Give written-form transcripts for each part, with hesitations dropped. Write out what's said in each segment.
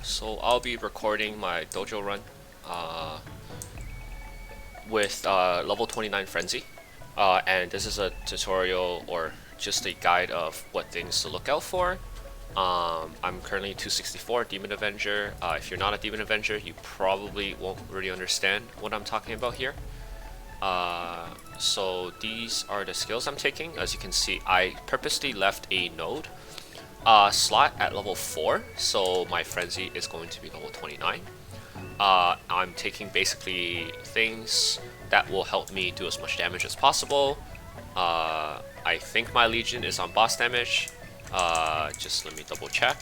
So I'll be recording my dojo run with level 29 Frenzy. And this is a tutorial or just a guide of what things to look out for. I'm currently 264 Demon Avenger. If you're not a Demon Avenger, you probably won't really understand what I'm talking about here. So these are the skills I'm taking. As you can see, I purposely left a node slot at level 4, so my Frenzy is going to be level 29. I'm taking basically things that will help me do as much damage as possible. I think my Legion is on boss damage. Just let me double check.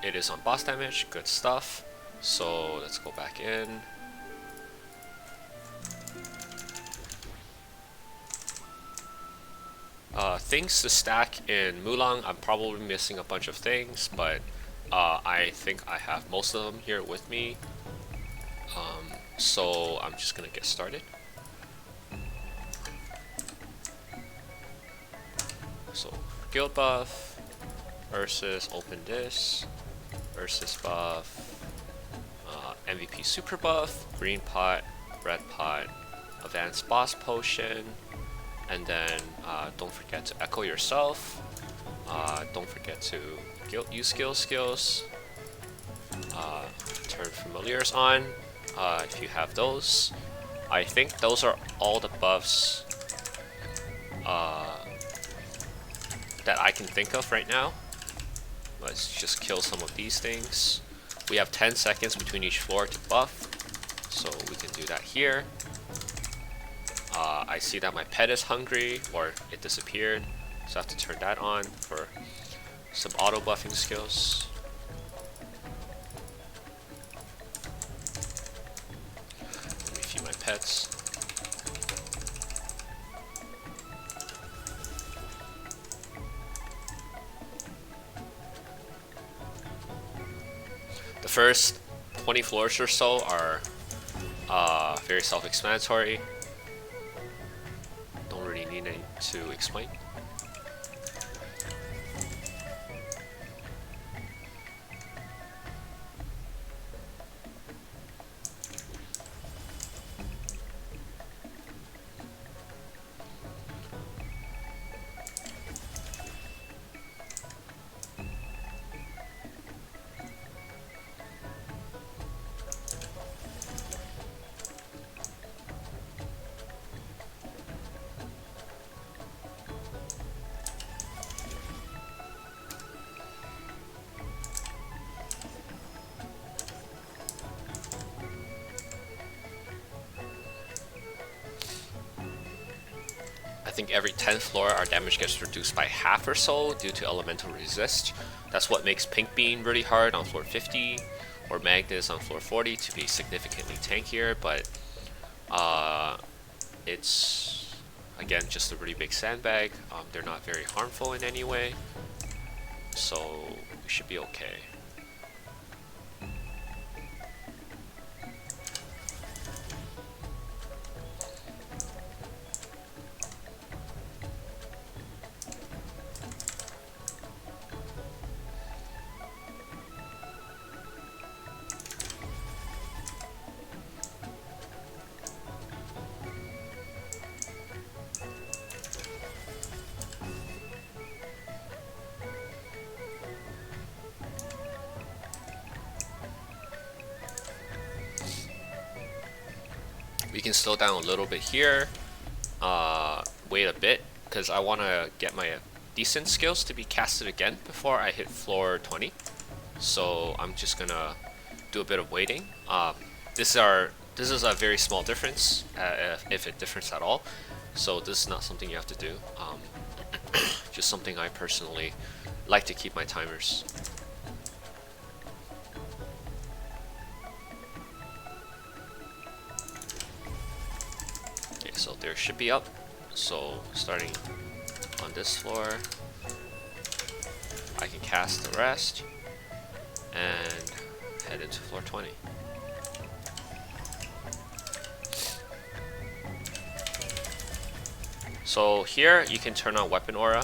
It is on boss damage, good stuff. So let's go back in. Things to stack in Mu Lung, I'm probably missing a bunch of things, but I think I have most of them here with me. So I'm just gonna get started. So guild buff, Ursus, open this, Ursus buff, MVP super buff, green pot, red pot, advanced boss potion, and then don't forget to echo yourself. Don't forget to use skills. Turn familiars on if you have those. I think those are all the buffs that I can think of right now. Let's just kill some of these things. We have 10 seconds between each floor to buff, so we can do that here. I see that my pet is hungry, or it disappeared, so I have to turn that on for some auto buffing skills. Let me feed my pets. The first 20 floors or so are very self-explanatory. Don't really need any to explain. I think every 10th floor our damage gets reduced by half or so due to elemental resist. That's what makes Pink Bean really hard on floor 50 or Magnus on floor 40 to be significantly tankier, but it's again just a really big sandbag. They're not very harmful in any way, so we should be okay. We can slow down a little bit here, wait a bit, because I want to get my decent skills to be casted again before I hit floor 20. So I'm just gonna do a bit of waiting. This is a very small difference, if it differs at all. So this is not something you have to do. Just something I personally like to keep my timers. So there should be up. So starting on this floor, I can cast the rest and head into floor 20. So here you can turn on weapon aura,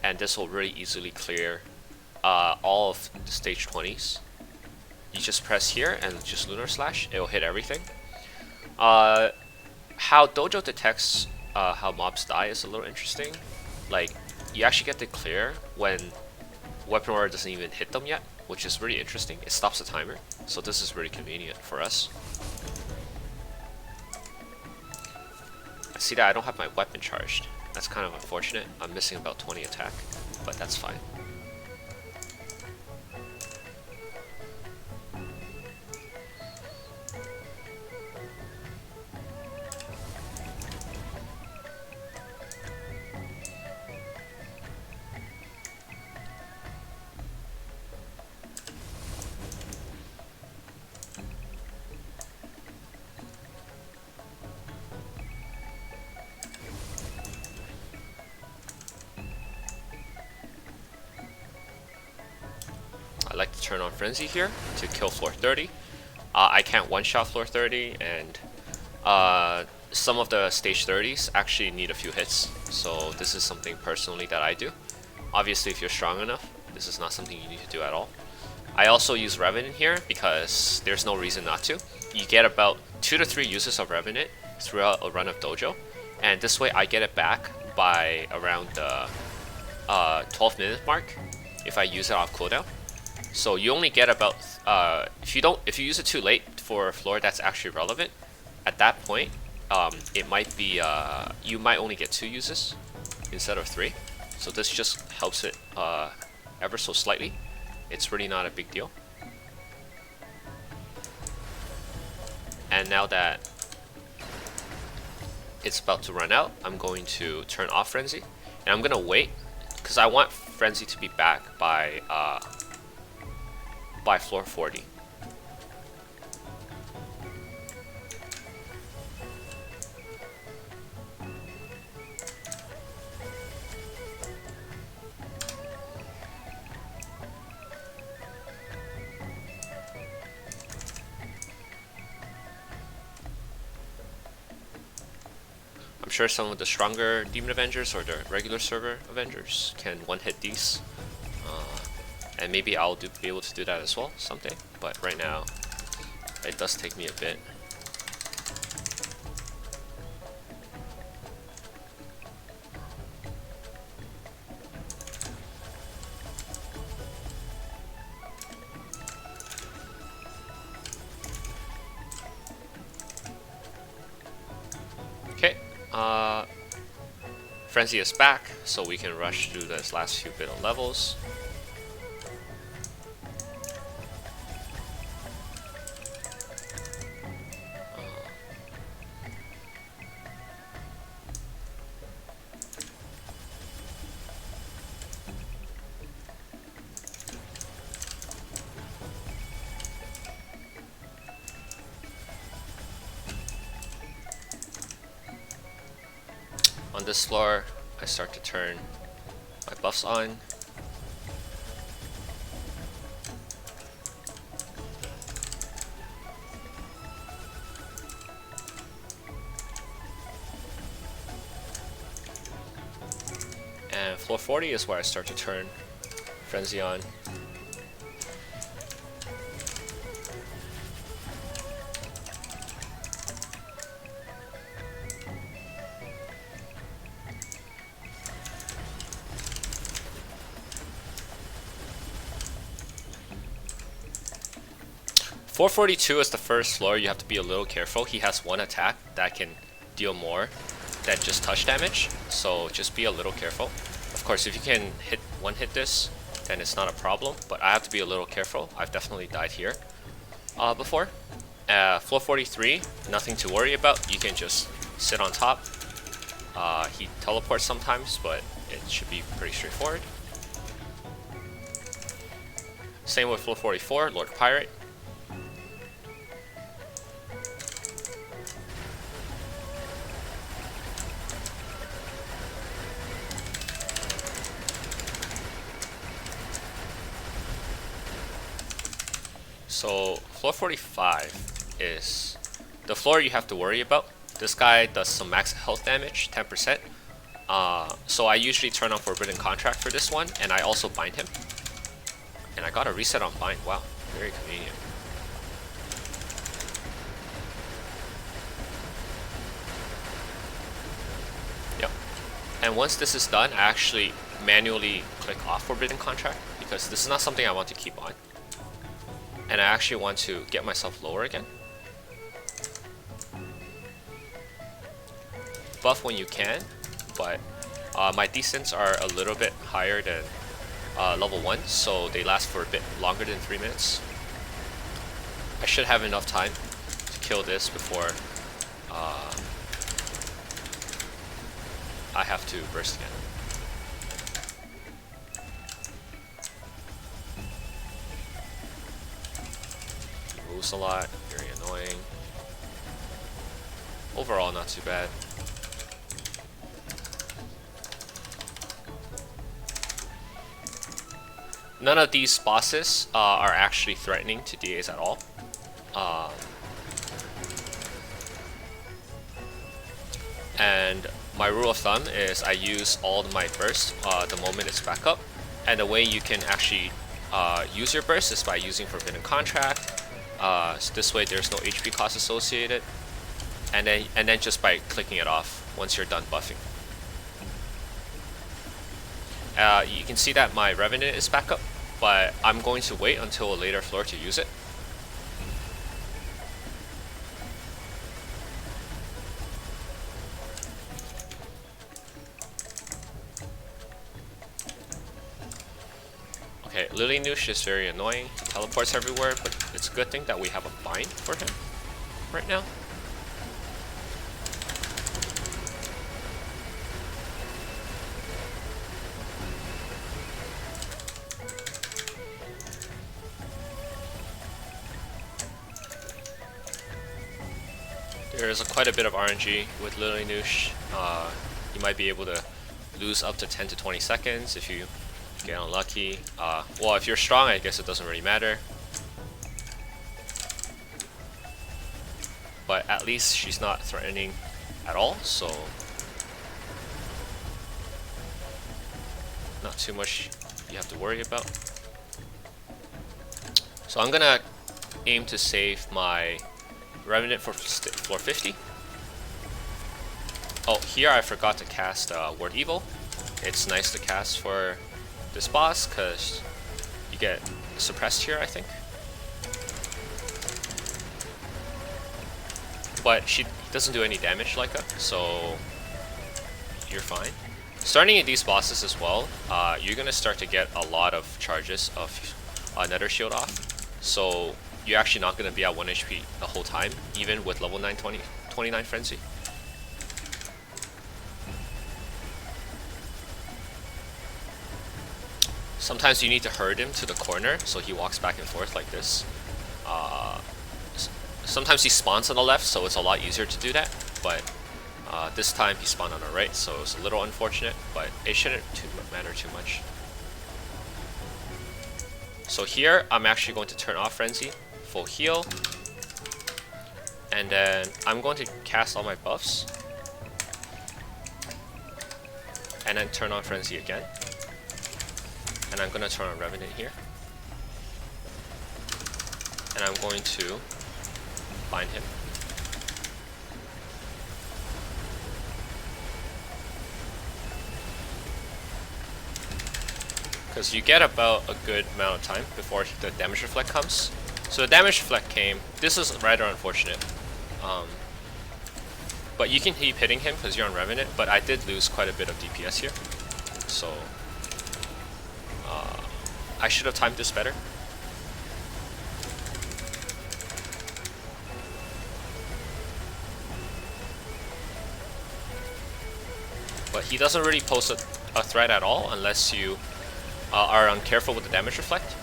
and this will really easily clear all of the stage 20s. You just press here and just lunar slash, it will hit everything. How dojo detects how mobs die is a little interesting. Like, you actually get to clear when weapon aura doesn't even hit them yet, which is really interesting. It stops the timer, so this is really convenient for us. I see that I don't have my weapon charged. That's kind of unfortunate. I'm missing about 20 attack, but that's fine. I like to turn on Frenzy here to kill floor 30. I can't one-shot floor 30, and some of the stage 30s actually need a few hits, so this is something personally that I do. Obviously, if you're strong enough, this is not something you need to do at all. I also use Revenant here because there's no reason not to. You get about 2 to 3 uses of Revenant throughout a run of Dojo, and this way I get it back by around the 12-minute mark if I use it off cooldown. So you only get about if you use it too late for a floor that's actually relevant, at that point it might be you might only get 2 uses instead of 3. So this just helps it ever so slightly. It's really not a big deal. And now that it's about to run out, I'm going to turn off Frenzy, and I'm gonna wait because I want Frenzy to be back by floor 40. I'm sure some of the stronger Demon Avengers or the regular server Avengers can one-hit these. And maybe I'll be able to do that as well someday, but right now it does take me a bit. Okay, Frenzy is back, so we can rush through this last few bit of levels. On this floor, I start to turn my buffs on. And floor 40 is where I start to turn Frenzy on. Floor 42 is the first floor. You have to be a little careful. He has one attack that can deal more than just touch damage, so just be a little careful. Of course, if you can hit this, then it's not a problem, but I have to be a little careful. I've definitely died here before. Floor 43, nothing to worry about. You can just sit on top. He teleports sometimes, but it should be pretty straightforward. Same with floor 44, Lord Pirate. So floor 45 is the floor you have to worry about. This guy does some max health damage, 10%, So I usually turn on Forbidden Contract for this one, and I also bind him. And I got a reset on bind. Wow, very convenient. Yep. And once this is done, I actually manually click off Forbidden Contract because this is not something I want to keep on. And I actually want to get myself lower again. Buff when you can, but my decents are a little bit higher than level 1, so they last for a bit longer than 3 minutes. I should have enough time to kill this before I have to burst again. He moves a lot, very annoying. Overall, not too bad. None of these bosses are actually threatening to DAs at all. And my rule of thumb is I use all my burst the moment it's back up. And the way you can actually use your burst is by using Forbidden Contract. So this way there's no HP cost associated. And then just by clicking it off once you're done buffing. You can see that my Revenant is back up, but I'm going to wait until a later floor to use it. Okay, Lily Noosh is very annoying. He teleports everywhere, but it's a good thing that we have a bind for him right now. There's quite a bit of RNG with Lily Noosh. You might be able to lose up to 10 to 20 seconds if you get unlucky. Well, if you're strong, I guess it doesn't really matter. But at least she's not threatening at all, so not too much you have to worry about. So I'm gonna aim to save my Revenant for floor 50. Oh, here I forgot to cast Word Evil. It's nice to cast for this boss because you get suppressed here, I think. But she doesn't do any damage like that, so you're fine. Starting at these bosses as well, you're gonna start to get a lot of charges of Nether Shield off. So you're actually not going to be at 1 HP the whole time, even with level 29 Frenzy. Sometimes you need to herd him to the corner so he walks back and forth like this. Sometimes he spawns on the left, so it's a lot easier to do that, but this time he spawned on the right, so it's a little unfortunate, but it shouldn't matter too much. So here, I'm actually going to turn off Frenzy, full heal, and then I'm going to cast all my buffs, and then turn on Frenzy again, and I'm going to turn on Revenant here, and I'm going to bind him. Because you get about a good amount of time before the damage reflect comes. So the damage reflect came. This is rather unfortunate. But you can keep hitting him because you're on Revenant, but I did lose quite a bit of DPS here. So I should have timed this better. But he doesn't really pose a threat at all unless you are uncareful with the damage reflect.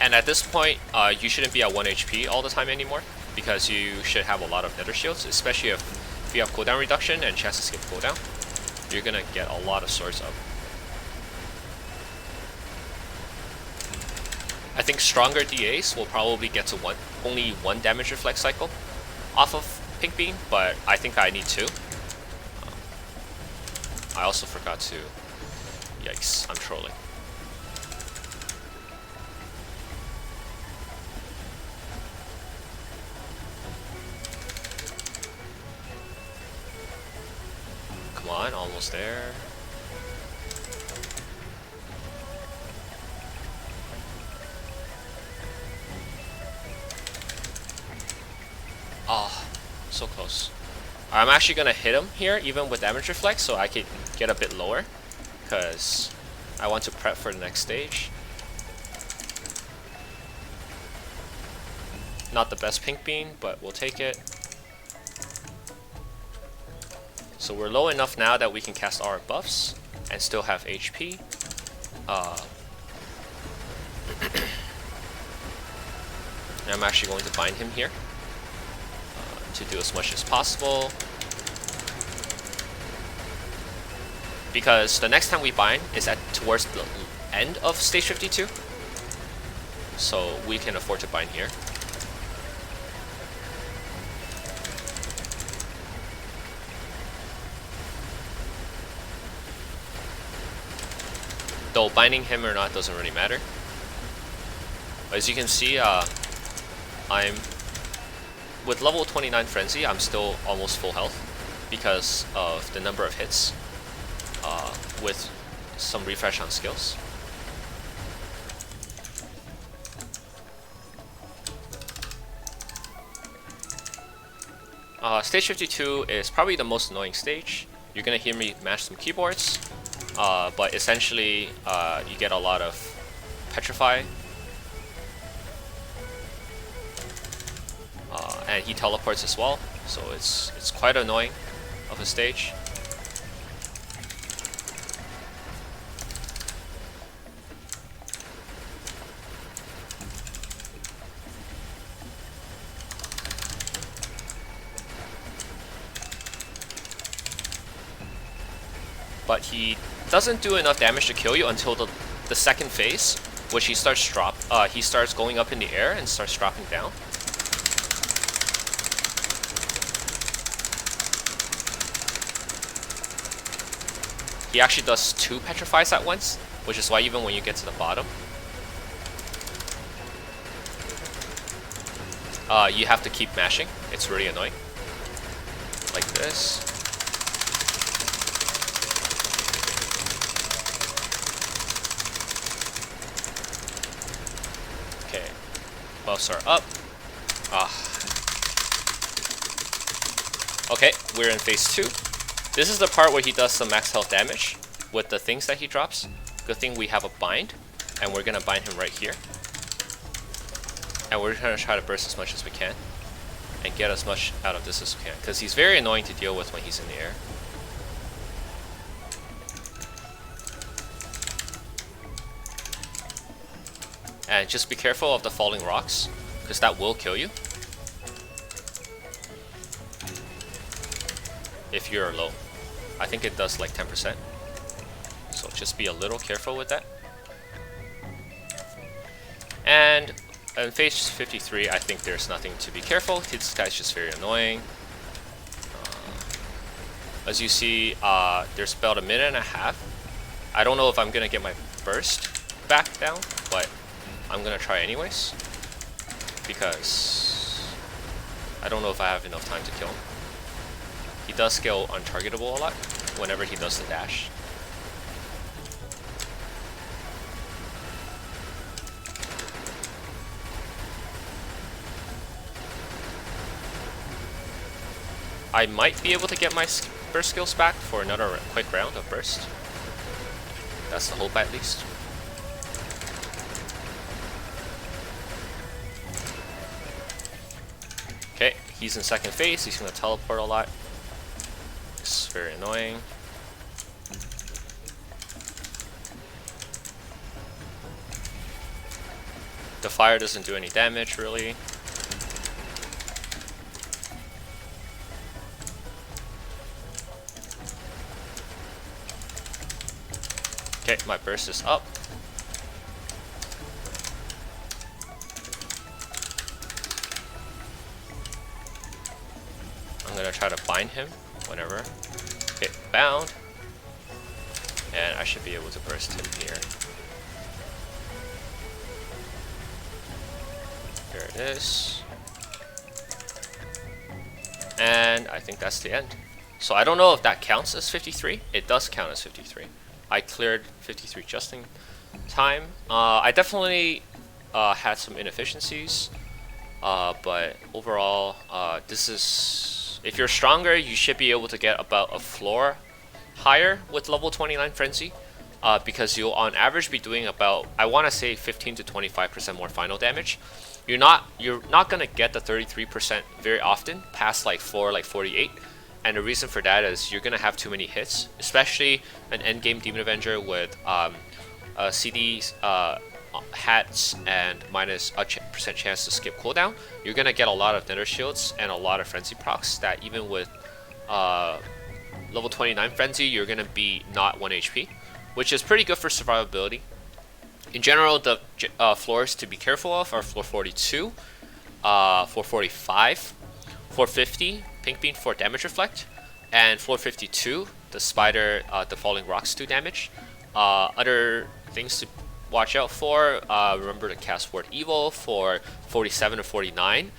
And at this point, you shouldn't be at 1 HP all the time anymore, because you should have a lot of Nether Shields, especially if you have cooldown reduction and chance to skip cooldown. You're gonna get a lot of swords up. I think stronger DAs will probably get to only one damage reflect cycle off of Pink Beam, but I think I need 2. I also forgot to... Yikes, I'm trolling. Come on, almost there. Oh, so close. I'm actually gonna hit him here, even with damage reflect, so I could get a bit lower, because I want to prep for the next stage. Not the best pink bean, but we'll take it. So we're low enough now that we can cast our buffs and still have HP. And I'm actually going to bind him here to do as much as possible. Because the next time we bind is towards the end of stage 52. So we can afford to bind here. Though binding him or not doesn't really matter. As you can see, I'm with level 29 Frenzy, I'm still almost full health because of the number of hits with some refresh on skills. Stage 52 is probably the most annoying stage. You're gonna hear me mash some keyboards, but essentially you get a lot of petrify. And he teleports as well, so it's quite annoying of a stage. But he doesn't do enough damage to kill you until the second phase, which he starts going up in the air and starts dropping down. He actually does 2 petrifies at once, which is why even when you get to the bottom, you have to keep mashing. It's really annoying. Like this. Okay, buffs are up. Okay, we're in phase 2. This is the part where he does some max health damage with the things that he drops. Good thing we have a bind, and we're gonna bind him right here. And we're gonna try to burst as much as we can and get as much out of this as we can, because he's very annoying to deal with when he's in the air. And just be careful of the falling rocks, because that will kill you if you're low. I think it does like 10%. So just be a little careful with that. And in phase 53, I think there's nothing to be careful. This guy's just very annoying. As you see, there's about a minute and a half. I don't know if I'm gonna get my burst back down, but I'm gonna try anyways, because I don't know if I have enough time to kill him. He does scale untargetable a lot whenever he does the dash. I might be able to get my burst skills back for another quick round of burst. That's the hope, at least. Okay, he's in second phase. He's gonna teleport a lot. It's very annoying. The fire doesn't do any damage, really. Okay, my burst is up. I'm gonna try to bind him whenever. Okay, bound. and I should be able to burst him here. There it is. And I think that's the end. So I don't know if that counts as 53. It does count as 53. I cleared 53 just in time. I definitely had some inefficiencies, but overall, this is, if you're stronger, you should be able to get about a floor higher with level 29 Frenzy, because you'll on average be doing about, I want to say 15 to 25% more final damage. You're not gonna get the 33% very often past like 48. And the reason for that is you're gonna have too many hits, especially an endgame Demon Avenger with CDs, hats, and minus a percent chance to skip cooldown. You're gonna get a lot of Nether Shields and a lot of Frenzy procs that even with level 29 Frenzy, you're gonna be not 1 HP, which is pretty good for survivability. In general, the floors to be careful of are floor 42, 445, 450, Pink Bean for damage reflect, and floor 52, the spider, the falling rocks do damage. Other things to watch out for, remember to cast Ward Evil for 47 or 49.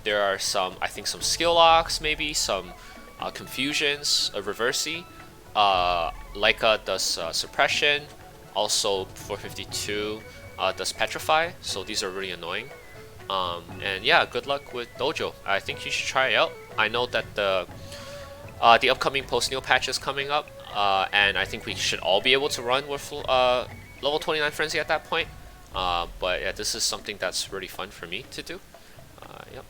There are some, I think some skill locks, maybe some confusions, a reversey. Leica does suppression, also 452 does petrify, so these are really annoying. And yeah, good luck with Dojo. I think you should try it out. I know that the upcoming post-Neo patch is coming up, and I think we should all be able to run with level 29 Frenzy at that point. But yeah, this is something that's really fun for me to do. Yep.